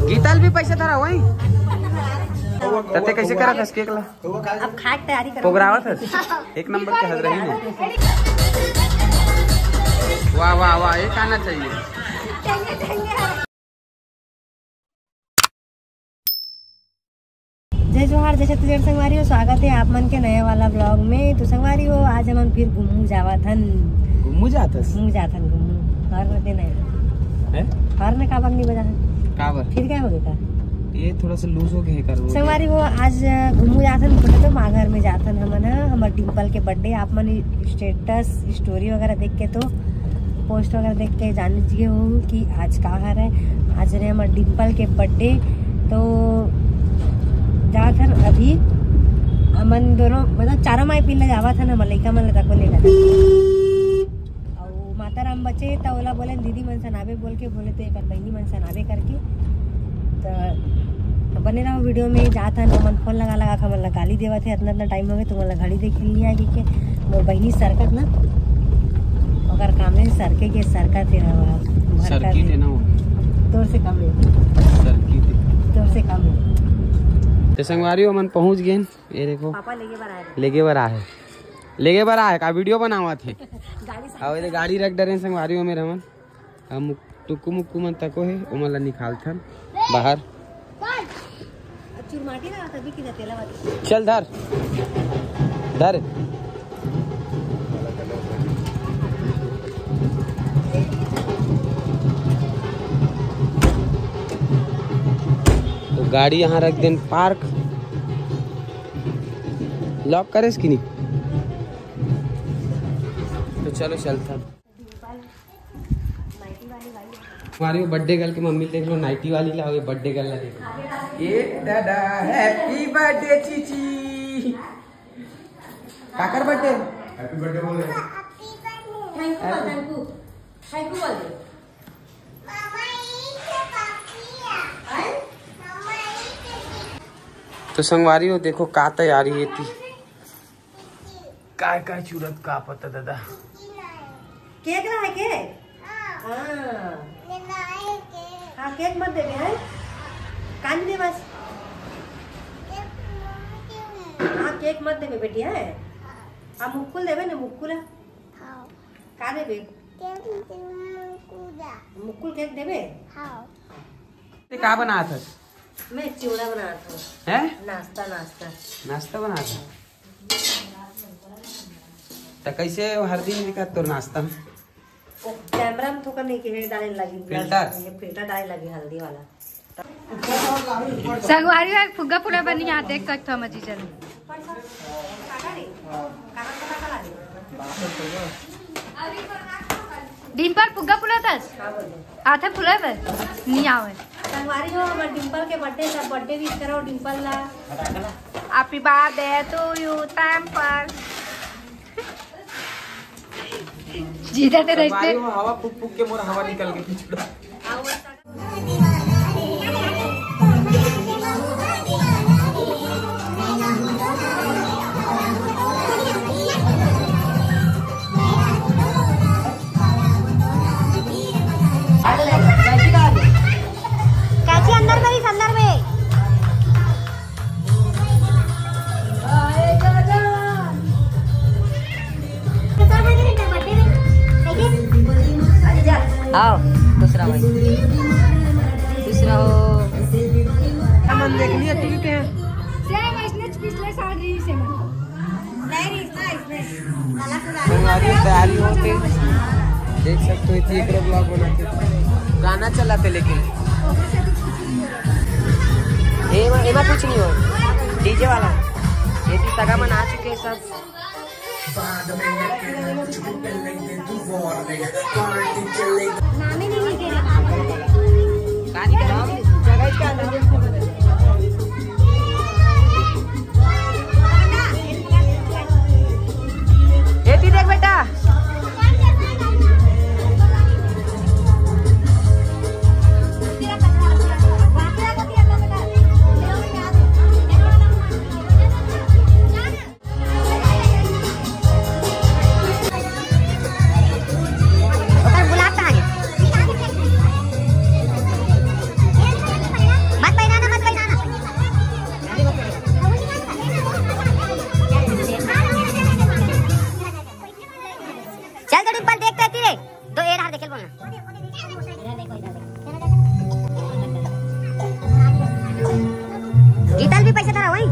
गीताल भी पैसे धरा वही तते कैसे करा था केक ला अब खाए तैयारी करो प्रोग्राम था एक नंबर के हद रही है। वाह वाह वाह ये खाना चाहिए। जय जोहार जय छत्तीसगढ़ संगवारी हो, स्वागत है आप मन के नए वाला ब्लॉग में। तो संगवारी हो आज हम फिर घूमू जावथन घूमू जाथन हर दिन है हर ने काबर नहीं बजा काबर फिर क्या हो गया ये थोड़ा सा लूज हो गया कर संगवारी हो आज घूमू जाथन बोले तो माघर में जाथन हमन हमार डिम्पल के बर्थडे। आप मन स्टेटस स्टोरी वगैरह देख के तो पोस्ट वगैरह देख के जान लीजिए हो कि आज का हर है। आज रे हमार डिम्पल के बर्थडे तो जाथन अभी हमन दोनों मतलब चारों माई पीला जावा था ना मलैका मन रखो ले और माता राम बचे तो ओला बोले दीदी मन सनाबे बोल के बोले तो एक बहनी मन सनाबे करके तो बने रहो वीडियो में जाता ना मन फोन लगा लगा के गाली देवा थे इतना इतना टाइम हो गया तो मतलब घड़ी देख लिया कि मोर बहनी सरकत ना अगर काम है सरके के सरका थे सर्किट है ना तोर से कम है सर्किट तोर से कम है। तो संगवारी मन पहुंच गए ये देखो पापा लेके बरा है का वीडियो बनावा थे और गाड़ी रख डरे संगवारी में रमन हम टुक्कू मुक्कू मन तको है ओमला निकाल थन बाहर चुरमाटी ना तभी की तेला वाली चल धर धर तो गाड़ी यहाँ रख दें पार्क लॉक करेस कि नहीं तो चलो चलता हमारी बर्थडे गर्ल की मम्मी देख लो नाइटी वाली लाओगे बर्थडे गर्ल ला देखो ये दादा हैप्पी बर्थडे चीची काकर बर्थडे हैप्पी बर्थडे बोल रहे थैंक यू बोल दे तो संगवारी हो देखो का तैयारी है थी काय चूरत का पता दादा केक ना है केक हाँ केक मत देवे है कान दे बस हाँ केक मत देवे बेटी है आप मुक्कुल देवे ना मुक्कुल का देवे मुक्कुल केक देवे का बना था मैं चिवड़ा बना था है नाश्ता बना था तो कैसे हर दिन दिखा तो नाश्ता में कैमरा में थोड़ा नहीं के डाले लगी फिल्टर डाले लगी हल्दी वाला संगवारी एक फुग्गा पूरा बनी यहाँ देख सकते हो मजी चल डिम्पल फुग्गा फुला था आथे फुला पर नहीं आवे संगवारी हो हमारे डिम्पल के बर्थडे का बर्थडे विश करो डिम्पल ला happy birthday to you temple जीता ते रस्ते हवा फूक फूक के मोर हवा निकल गई पिछड़ा आओ दूसरा हो मन देख लिया टीवी पे सेम इसने पिछले साल रही से तैयारी होते देख सकते हो इतनी एक ब्लॉग बनाते गाना चलाते लेकिन एमा कुछ नहीं हो डीजे वाला ये सगा मन आ चुके सब नामे नहीं लिखे गानी का नाम जगह इसका नाम देख बेटा बुलाता है पैसे धरा वही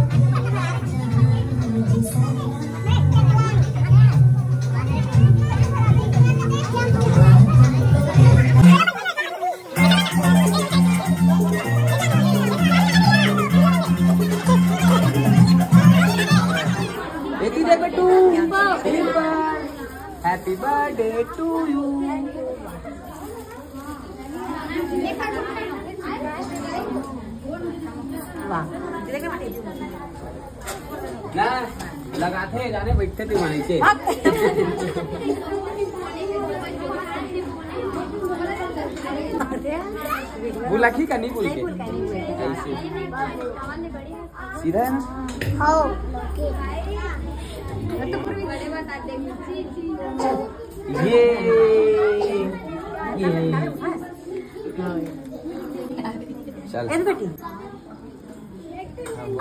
हैप्पी बर्थडे टू यू। ना लगाते जाने बैठते थे वहीं से। बुलाखी का नहीं बोल के सीधा है ना। ये चल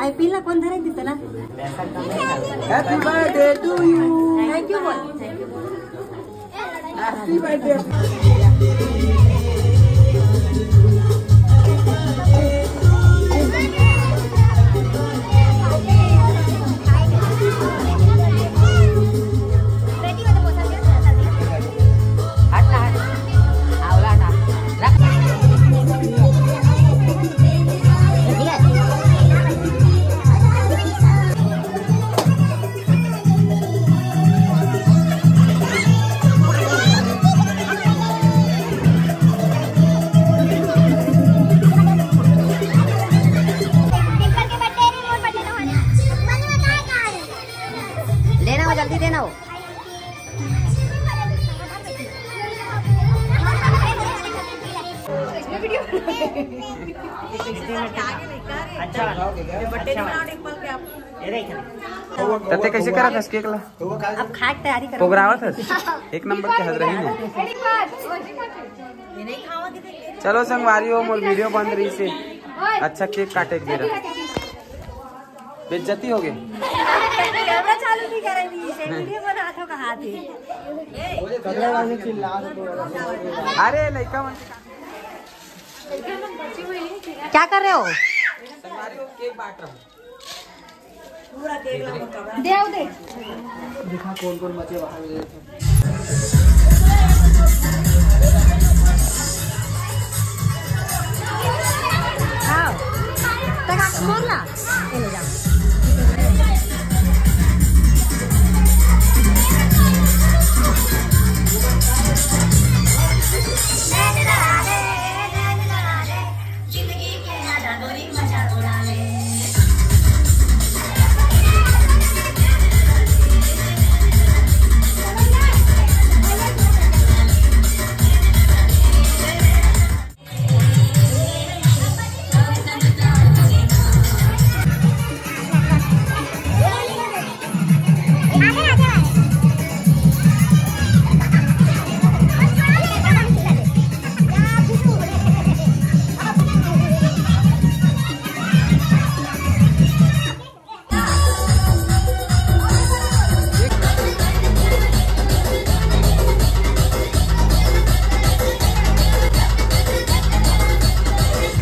IPL ला कोण धराय देतं ना। Happy birthday to you. Thank you बोल। Happy birthday. जल्दी देना हो। तते कैसे करा था केक ला? अब खाट तैयारी करो। प्रोग्राम था एक नंबर के हद रही है। चलो संगवारी हो मोर वीडियो बंद रही से अच्छा केक काटे दे रहा बेइज्जती हो गई। कैमरा चालू नहीं कर रही है वीडियो बना हाथों का हाथ है। अरे लड़का मन क्या कर रहे हो? केक बांट रहा हूँ। पूरा केक दे आओ दे। दिखा कौन कौन बचे बाहर। हाँ तक आप बोलना ले जाओ।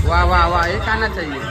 वाह वाह वाह एक आना चाहिए।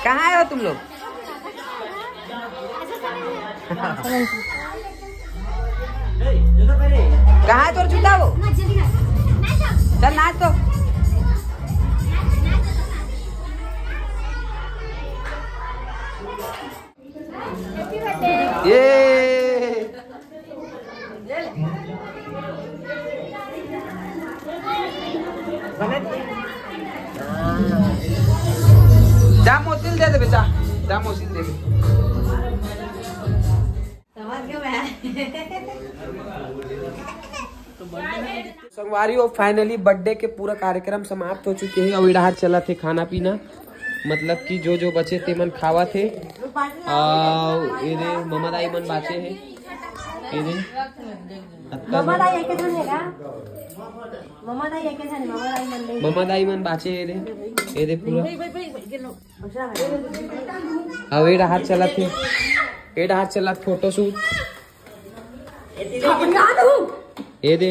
कहाँ आए हो तुम लोग? कहाँ है तोर जूता वो? चल नाच तो। ये जा मोसिल दे दे बेटा, जा मोसिल दे दे। संगवारी फाइनली बर्थडे के पूरा कार्यक्रम समाप्त हो चुके हैं और इधर चला थे खाना पीना, मतलब कि जो जो बचे थे मन खावा थे। ये ममा दाई मन बाचे है, ममा दाई मन बाचे ये पूरा। अब ये हाथ चला थे, ये हाथ चला फोटो शूट। ये दे